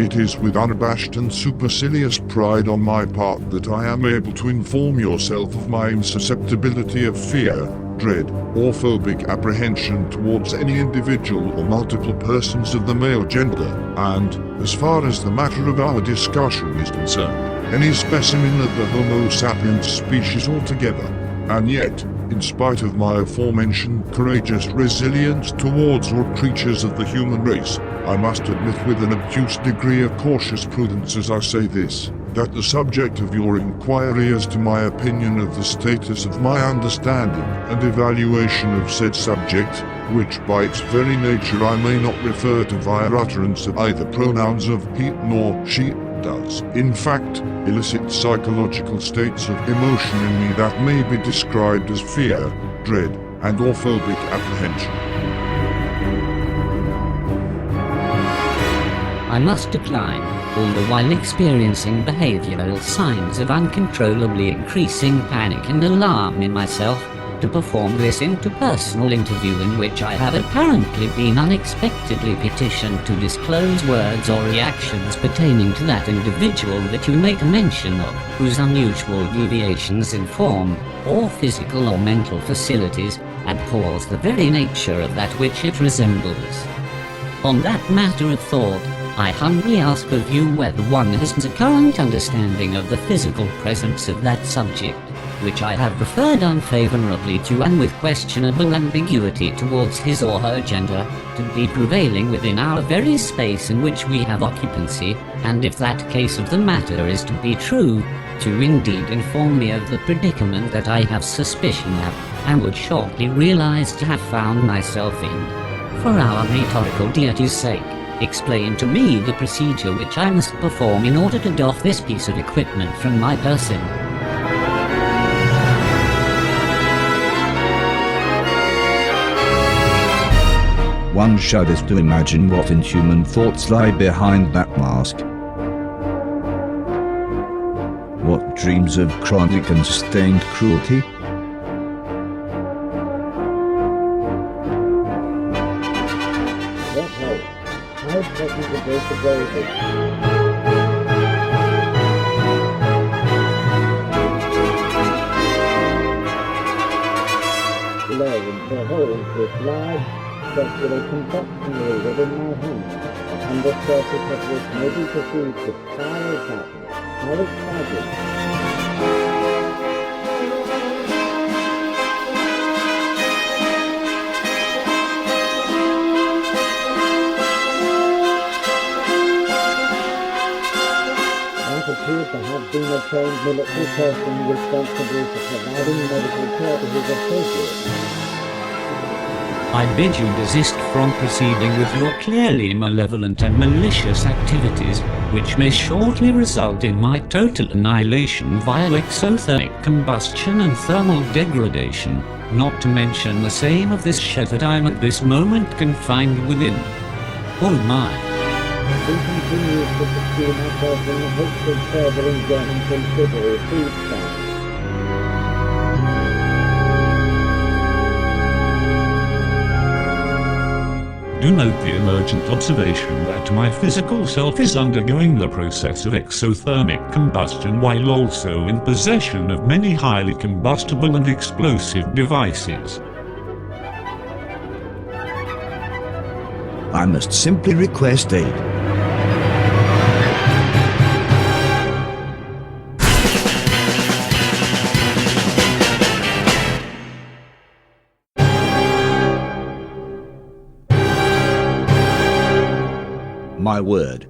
It is with unabashed and supercilious pride on my part that I am able to inform yourself of my insusceptibility of fear, dread, or phobic apprehension towards any individual or multiple persons of the male gender, and, as far as the matter of our discussion is concerned, any specimen of the Homo sapiens species altogether. And yet, in spite of my aforementioned courageous resilience towards all creatures of the human race, I must admit with an obtuse degree of cautious prudence as I say this, that the subject of your inquiry as to my opinion of the status of my understanding and evaluation of said subject, which by its very nature I may not refer to via utterance of either pronouns of he nor she, does, in fact, elicit psychological states of emotion in me that may be described as fear, dread, and or phobic apprehension. I must decline, all the while experiencing behavioral signs of uncontrollably increasing panic and alarm in myself, to perform this interpersonal interview in which I have apparently been unexpectedly petitioned to disclose words or reactions pertaining to that individual that you make mention of, whose unusual deviations in form, or physical or mental facilities, abhors the very nature of that which it resembles. On that matter of thought, I humbly ask of you whether one has a current understanding of the physical presence of that subject, which I have referred unfavorably to and with questionable ambiguity towards his or her gender, to be prevailing within our very space in which we have occupancy, and if that case of the matter is to be true, to indeed inform me of the predicament that I have suspicion of, and would shortly realize to have found myself in. For our rhetorical deity's sake, explain to me the procedure which I must perform in order to doff this piece of equipment from my person. One shudders to imagine what inhuman thoughts lie behind that mask. What dreams of chronic and sustained cruelty? Lo into a hole with large circular confectionery within my hand, and the surface of which may be perceived to spiral pattern. How exciting! Appears to have been a trained military person responsible for providing medical care to his associates. I bid you desist from proceeding with your clearly malevolent and malicious activities, which may shortly result in my total annihilation via exothermic combustion and thermal degradation, not to mention the same of this shed that I am at this moment confined within. Oh my! We continue to pursue myself in the hopes of further enjoying considerable food stamps. Do note the emergent observation that my physical self is undergoing the process of exothermic combustion while also in possession of many highly combustible and explosive devices. I must simply request aid. My word,